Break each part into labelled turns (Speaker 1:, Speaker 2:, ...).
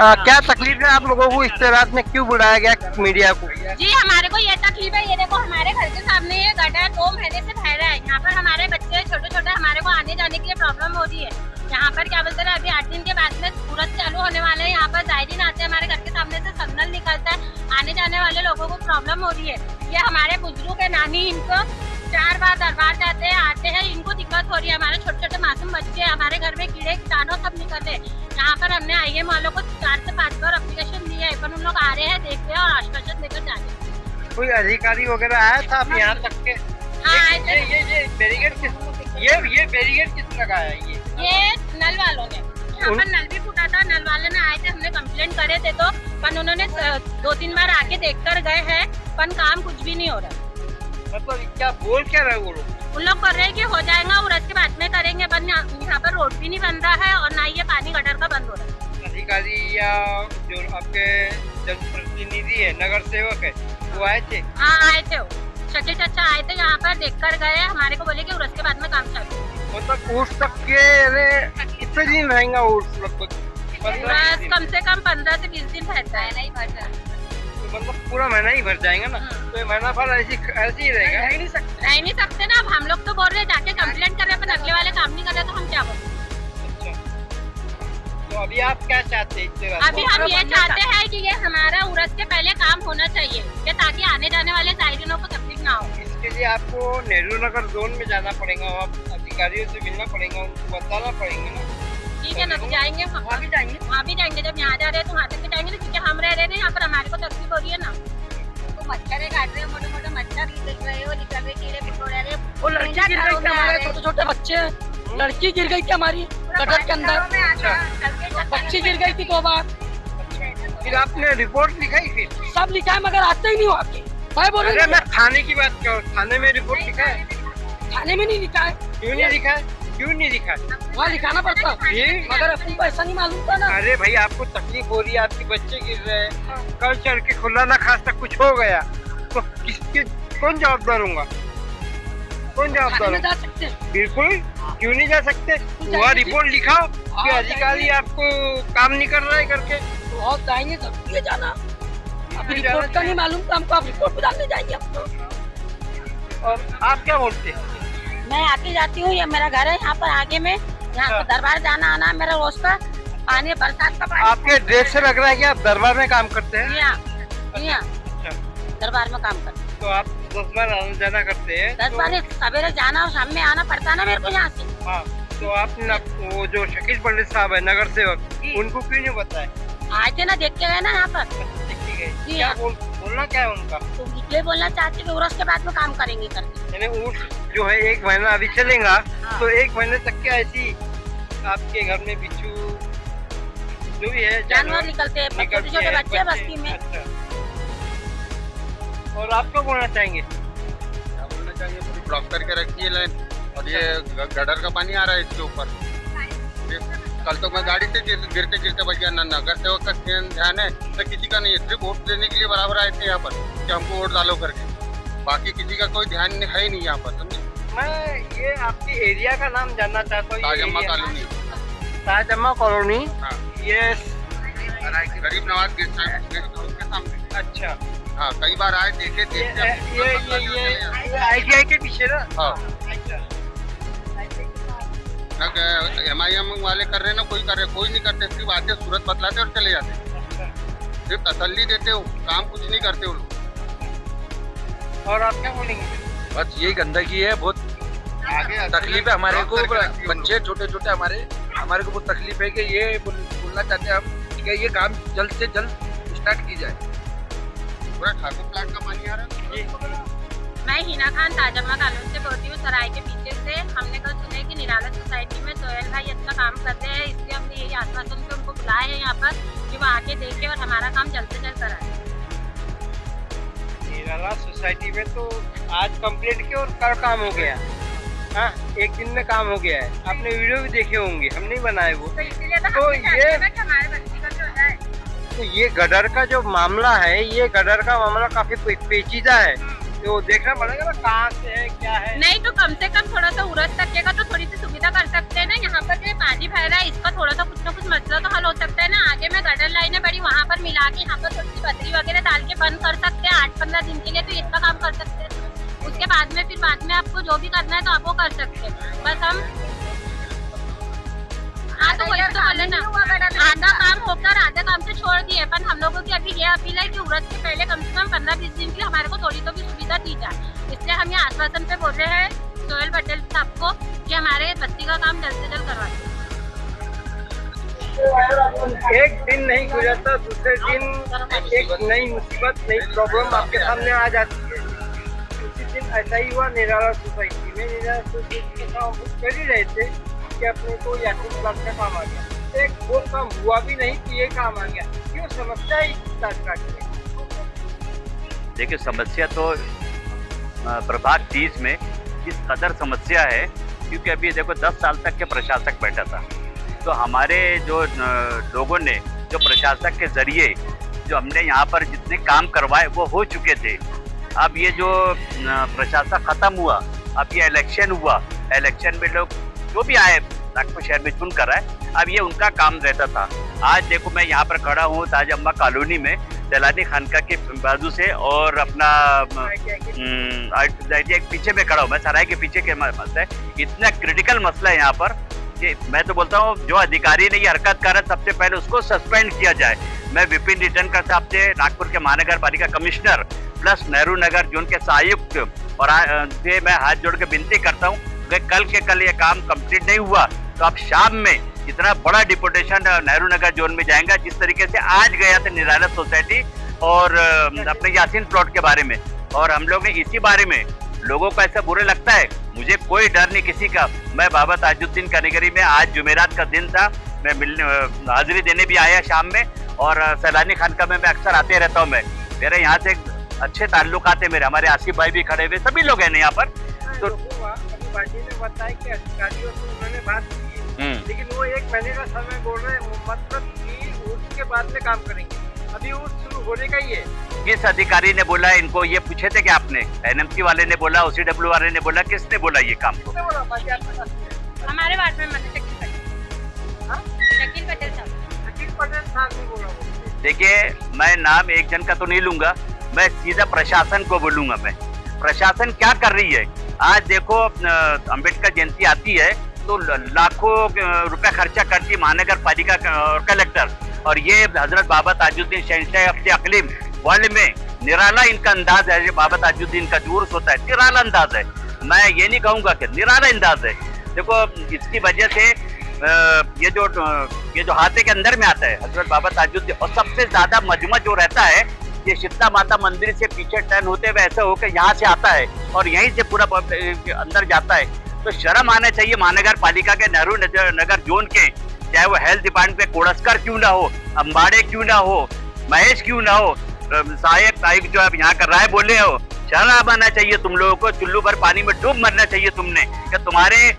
Speaker 1: क्या तकलीफ है आप लोगों को, इस रात में क्यों बुलाया गया मीडिया को?
Speaker 2: जी हमारे को ये तकलीफ है, ये देखो हमारे घर के सामने ये गड्ढा 2 महीने से बह रहा है। यहाँ पर हमारे बच्चे छोटे छोटे, हमारे को आने जाने के लिए प्रॉब्लम हो रही है। यहाँ पर क्या बोलते हैं, अभी 8 दिन के बाद में सूरज चालू होने वाले हैं। यहाँ पर जायरीन आते हैं, हमारे घर के सामने से सिग्नल निकलता है, आने जाने वाले लोगों को प्रॉब्लम हो रही है। ये हमारे बुजुर्ग है, नानी, इनको 4 बार दरबार जाते हैं, आते हैं, इनको दिक्कत हो रही है। हमारे छोटे छोटे मासूम बच्चे, हमारे घर में कीड़े कीटाणु सब निकलते हैं। यहाँ पर हमने IM वालों को 4 से 5 बार एप्लीकेशन दिया है, पर उन लोग आ रहे हैं, देखते हैं और आश्वासन देकर जाते हैं।
Speaker 1: कोई अधिकारी वगैरह आया था आप यहाँ तक के? ये बैरिकेड किस लगाया है?
Speaker 2: ये नल वालों ने, यहाँ पर नल भी फूटा था, नल वाले ने आए थे, हमने कंप्लेंट करे थे तो पर उन्होंने 2-3 बार आके देख कर गए हैं, पर काम कुछ भी नहीं हो रहा।
Speaker 1: मतलब क्या बोल क्या रहे वो लोग?
Speaker 2: उन लोग कर रहे हैं कि हो जाएगा और उसके बाद में करेंगे, पर यहाँ पर रोड भी नहीं बन रहा है और ना ये पानी गटर का बंद हो रहा है।
Speaker 1: अधिकारी या जो आपके जनप्रतिनिधि है, नगर सेवक है, वो आए थे?
Speaker 2: हाँ आए थे, वो शकील चाचा आए थे, यहाँ पर देख कर गए, हमारे को बोले कि उसके बाद में काम चालू।
Speaker 1: मतलब उर्स तक के कितने दिन रहेगा उर्स? लगभग
Speaker 2: कम से कम 15 से 20 दिन रहता है, नहीं भरता।
Speaker 1: तो मतलब पूरा महीना ही भर जाएगा ना? तो ये महीना भर ऐसे ही रहेगा? रह
Speaker 2: नहीं सकते ना। अब हम लोग तो बोल रहे हैं जाके कंप्लेंट कर रहे हैं, पर अगले वाले काम नहीं कर रहे तो हम क्या बोलें?
Speaker 1: तो अभी आप क्या चाहते हैं?
Speaker 2: अभी हम ये चाहते हैं कि ये हमारा उर्स के पहले काम होना चाहिए, कि ताकि आने जाने वाले जायरीनों को तकलीफ ना हो।
Speaker 1: इसके लिए आपको नेहरू नगर जोन में जाना पड़ेगा, आप अधिकारियों से मिलना पड़ेगा, उनको बताना पड़ेगा ना?
Speaker 2: ठीक है ना, तो जाएंगे, वहाँ भी जाएंगे। जब यहाँ जा रहे हैं तो वहाँ तक भी जाएंगे ना, क्योंकि हम रह रहे हैं यहाँ पर, हमारे को तकलीफ हो रही है ना। तो मच्छर काट रहे हैं, मोटे मोटे मच्छर निकल रहे हो, निकल रहे कीड़े मकोड़े। वो लड़की गिर गई थी, हमारे छोटे छोटे बच्चे, लड़की गिर गई थी हमारी गटर के अंदर, बच्ची गिर गई थी 2 बार।
Speaker 1: फिर आपने रिपोर्ट लिखाई? फिर
Speaker 2: सब लिखा है मगर आते ही नहीं हो आपके। मैं बोल रहा
Speaker 1: मैं थाने की बात कर, थाने में रिपोर्ट लिखा है?
Speaker 2: थाने में नहीं लिखा है।
Speaker 1: क्यों नहीं लिखा है?
Speaker 2: वहाँ लिखाना पड़ता मगर अपन को ऐसा नहीं मालूम था ना।
Speaker 1: अरे भाई आपको तकलीफ हो रही है, आपके बच्चे गिर रहे हैं, कल चल के खुला ना खास्ता कुछ हो गया तो कौन जवाबदार होगा? कौन जवाबदार
Speaker 2: जा सकते हैं?
Speaker 1: बिल्कुल, क्यों नहीं जा सकते? वहाँ रिपोर्ट लिखाओ कि अधिकारी आपको काम नहीं कर रहा है करके।
Speaker 2: तो जाएंगे जरूर जाना। अभी रिपोर्ट का नहीं मालूम था हमको, आप रिपोर्ट भी डालने जाएंगे आपको।
Speaker 1: और आप क्या बोलते हैं?
Speaker 2: मैं आती जाती हूँ, ये मेरा घर है यहाँ पर आगे में, यहाँ दरबार जाना आना मेरा रोज का। पानी बरसात का पानी।
Speaker 1: आपके ड्रेस से लग रहा है कि आप दरबार में काम करते हैं?
Speaker 2: दरबार में काम करते हैं।
Speaker 1: तो आप 10 बार आना जाना करते हैं?
Speaker 2: 10 बार सवेरे जाना और शाम में आना पड़ता है ना मेरे को यहाँ से।
Speaker 1: हाँ, तो आपने वो जो शकील पंडित साहब है नगर सेवक, उनको क्यों नहीं बताया?
Speaker 2: आए थे ना, देख के गए ना यहाँ पर।
Speaker 1: क्या बोलना क्या है उनका?
Speaker 2: तो ये बोलना चाहते कि उर्स के बाद में काम करेंगे करके।
Speaker 1: यानी उर्स जो है 1 महीना अभी चलेगा। हाँ। तो 1 महीने तक क्या ऐसी आपके घर में बिच्छू जो भी है
Speaker 2: जानवर निकलते हैं, छोटे छोटे बच्चे बस्ती में।
Speaker 1: अच्छा। और आप क्या बोलना चाहेंगे?
Speaker 3: क्या बोलना चाहिए, पूरी ब्लॉक करके रखी है लाइन, और ये गटर का पानी आ रहा है इसके ऊपर। कल तो मैं गाड़ी से गिरते गिरते बच गया। ना नगर सेवक का ध्यान है तो किसी का नहीं है, सिर्फ वोट देने के लिए बराबर आए थे यहाँ पर कि हमको वोट डालो करके, बाकी किसी का कोई ध्यान है ही नहीं यहाँ पर, समझे?
Speaker 1: मैं ये आपके एरिया का नाम जानना चाहता हूँ।
Speaker 3: ताजम्मा कॉलोनी।
Speaker 1: ताजम्मा कॉलोनी।
Speaker 3: हाँ,
Speaker 1: ये
Speaker 3: गरीब नवाज के सामने।
Speaker 1: अच्छा।
Speaker 3: हाँ, कई बार आए, देखे थे।
Speaker 1: ये ITI के पीछे ना?
Speaker 3: हाँ। MIM वाले कर रहे ना, कोई कर रहे, कोई नहीं करते, सिर्फ आते सूरत बतलाते और चले जाते, सिर्फ तसल्ली देते हो, काम कुछ नहीं करते वो लोग।
Speaker 1: और आप क्या बोलेंगे?
Speaker 4: बस यही गंदगी है, बहुत
Speaker 3: आगे
Speaker 4: तकलीफ है हमारे को, बच्चे छोटे छोटे हमारे को बहुत तकलीफ है कि ये बोलना चाहते हैं हम कि ये काम जल्द से जल्द स्टार्ट की जाए।
Speaker 3: पूरा ठाकुर प्लाट का पानी आ रहा है।
Speaker 2: मैं हिना खान ताजम्मा कॉलोनी से बोलती हूँ, सराय के पीछे से। हमने कल सुना है कि निराला सोसाइटी में सोहेल भाई अच्छा काम करते हैं, इसलिए हमने यही आश्वासन पे उनको बुलाए हैं यहाँ पर कि वो आके देखे और हमारा काम जल्द से जल्द कराए।
Speaker 1: निराला सोसाइटी में तो आज कंप्लीट किया और कल काम हो गया। हाँ, 1 दिन में काम हो गया है। आपने वीडियो भी देखे होंगे, हम नहीं बनाए वो।
Speaker 2: तो इसीलिए
Speaker 1: तो ये गटर का जो मामला है, ये गटर का मामला काफी पेचीदा है। तो देखना पड़ेगा ना कहाँ से है क्या है।
Speaker 2: नहीं तो कम से कम थोड़ा सा उरस तक का तो थोड़ी सी सुविधा कर सकते हैं ना। यहाँ पर जो पानी बह रहा है इसका थोड़ा सा कुछ ना कुछ मसला तो हल हो सकता है ना। आगे में गटर लाइनें बड़ी वहाँ पर मिला के यहाँ पर थोड़ी सी बदरी वगैरह डाल के बंद कर सकते हैं 8-15 दिन के लिए, तो इतना काम कर सकते हैं। उसके बाद में फिर आपको जो भी करना है तो आप वो कर सकते हैं। बस हम तो वही तो बोले ना, आधा काम होकर आधा काम से छोड़ दिए। पर हम लोगों की अभी ये अपील है कि उरस से पहले कम से कम 15-20 दिन की हमारे को थोड़ी तो भी सुविधा दी जाए। इसलिए हम ये आश्वासन पे बोल रहे हैं सोहेल पटेल साहब को कि हमारे बस्ती का काम जल्द से जल्द करवा दें।
Speaker 1: एक दिन नहीं गुजरता दूसरे दिन एक नई मुसीबत नई प्रॉब्लम आपके सामने आ जाती है। उसी दिन ऐसा ही हुआ निराला सोसाइटी में। निराला सोसाइटी में काम कर ही रहे थे कि अपने को यात्री क्लब का काम आ गया। एक वो काम हुआ भी नहीं कि ये काम आ गया। क्यों समस्या ही
Speaker 5: देखिए, समस्या तो प्रभाग 30 में इस कदर समस्या है क्योंकि अभी देखो 10 साल तक के प्रशासक बैठा था। तो हमारे जो लोगों ने जो प्रशासक के जरिए जो हमने यहाँ पर जितने काम करवाए वो हो चुके थे। अब ये जो प्रशासक खत्म हुआ, अब ये इलेक्शन हुआ, इलेक्शन में लोग जो भी आए नागपुर शहर में चुन कर आए, अब ये उनका काम रहता था। आज देखो मैं यहाँ पर खड़ा हूँ ताज अम्मा कॉलोनी में सैलानी खानका के बाजू से और अपना पीछे में खड़ा हूँ मैं, सराय के पीछे के मसला है। इतना क्रिटिकल मसला है यहाँ पर कि मैं तो बोलता हूँ जो अधिकारी ने ये हरकत कर है सबसे पहले उसको सस्पेंड किया जाए। मैं विपिन रिटर्नकर साहब से नागपुर के महानगर पालिका commissioner plus Nehru Nagar zone के आयुक्त और से मैं हाथ जोड़ के विनती करता हूँ कि कल के कल ये काम कंप्लीट नहीं हुआ तो अब शाम में इतना बड़ा डिपुटेशन नेहरू नगर जोन में जाएगा जिस तरीके से आज गया था निराला सोसाइटी और अपने यासीन प्लॉट के बारे में। और हम लोग ने इसी बारे में लोगों को ऐसा बुरे लगता है, मुझे कोई डर नहीं किसी का। मैं बाबा ताजुद्दीन कारीगरी में आज जुमेरात का दिन था, मैं मिलने हाजिरी देने भी आया शाम में और सैलानी खानका में मैं अक्सर आते रहता हूँ। मैं मेरे यहाँ से अच्छे ताल्लुक आते मेरे, हमारे आसिफ भाई भी खड़े हुए, सभी लोग हैं यहाँ पर। तो
Speaker 1: पार्टी ने बताया कि अधिकारियों से उन्होंने बात की, लेकिन वो 1 महीने का समय बोल रहे हैं, मतलब कि उसके बाद में काम करेंगे। अभी वो शुरू होने का ही है।
Speaker 5: किस अधिकारी ने बोला इनको? ये पूछे थे कि आपने? एनएमसी वाले ने बोला, OCW वाले ने बोला, किसने बोला ये काम को?
Speaker 2: हमारे वार्ड में शकील पटेल साहब ने बोला।
Speaker 5: देखिए, मैं नाम एक जन का तो नहीं लूंगा, मैं सीधा प्रशासन को बोलूंगा। मैं प्रशासन क्या कर रही है? आज देखो अम्बेडकर जयंती आती है तो लाखों रुपए खर्चा करती महानगर पालिका कलेक्टर, और ये हजरत बाबा ताजुद्दीन शहंशाह अफ्ते अकलीम वर्ल्ड में निराला इनका अंदाज है। बाबा ताजुद्दीन का जो उर्स होता है निराला अंदाज है, मैं ये नहीं कहूँगा कि निराला अंदाज है। देखो इसकी वजह से ये जो हाथे के अंदर में आता है हजरत बाबा ताजुद्दीन, और सबसे ज्यादा मजमा जो रहता है ये शीतला माता मंदिर से पीछे टर्न होते हुए ऐसा होकर यहाँ से आता है और यहीं से पूरा अंदर जाता है। तो शर्म आना चाहिए महानगर पालिका के नेहरू नगर जोन के, चाहे वो हेल्थ डिपार्टमेंट पे कोड़स्कर क्यों ना हो, अंबाड़े क्यों ना हो, महेश क्यों ना हो, सहायक आयुक्त जो आप यहाँ कर रहा है बोले हो, शर्म आना चाहिए तुम लोगों को। चुल्लू भर पानी में डूब मरना चाहिए तुमने कि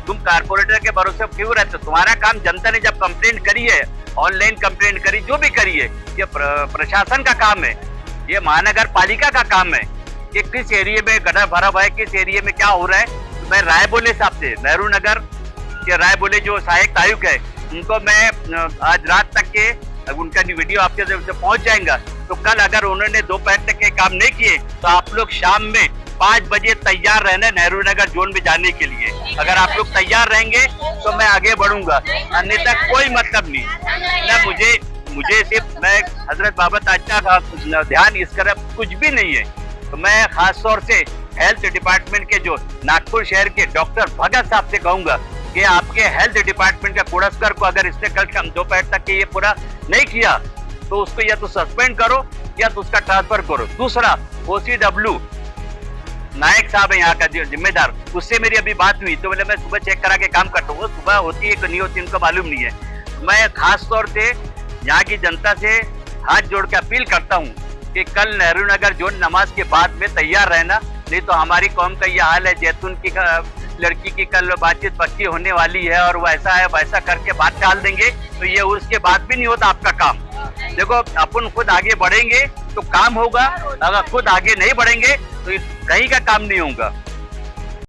Speaker 5: तुम कारपोरेटर के भरोसे क्यों रहते? तुम्हारा काम जनता ने जब कंप्लेंट करी है, ऑनलाइन कंप्लेंट करी, जो भी करी है, ये प्रशासन का काम है, ये महानगर पालिका का काम है कि किस एरिया में गड्ढा भरा हुआ है, किस एरिया में क्या हो रहा है। तो मैं रायबोले साहब से, नेहरू नगर के रायबोले जो सहायक आयुक्त है, उनको मैं आज रात तक के उनका वीडियो आपके पहुंच जाएगा। तो कल अगर उन्होंने दोपहर तक के काम नहीं किए तो आप लोग शाम में 5 बजे तैयार रहना नेहरू नगर जोन में जाने के लिए। अगर आप लोग तैयार रहेंगे तो मैं आगे बढ़ूंगा, अन्यथा कोई मतलब नहीं ना। मुझे सिर्फ मैं हजरत बाबा ताजा का ध्यान इस तरफ कुछ भी नहीं है। तो मैं खास तौर से हेल्थ डिपार्टमेंट के जो नागपुर शहर के डॉक्टर भगत साहब से कहूंगा कि आपके हेल्थ डिपार्टमेंट का कोड़स्कर को अगर इसने कल दोपहर तक के ये पूरा नहीं किया तो उसको या तो सस्पेंड करो या तो उसका ट्रांसफर करो। दूसरा OCW नायक साहब है यहाँ का जिम्मेदार, उससे मेरी अभी बात हुई तो बोले मैं सुबह चेक करा के काम करता हूँ। वो सुबह होती है कि नहीं होती उनको मालूम नहीं है। मैं खास तौर से यहाँ की जनता से हाथ जोड़ के अपील करता हूँ कि कल नेहरू नगर जोन नमाज के बाद में तैयार रहना, नहीं तो हमारी कौम का ये हाल है। जैतून की लड़की की कल बातचीत पक्की होने वाली है और वैसा है वैसा करके बात टाल देंगे तो ये उसके बाद भी नहीं होता आपका काम। देखो अपन खुद आगे बढ़ेंगे तो काम होगा, अगर खुद आगे नहीं बढ़ेंगे तो ये कहीं का काम नहीं होगा।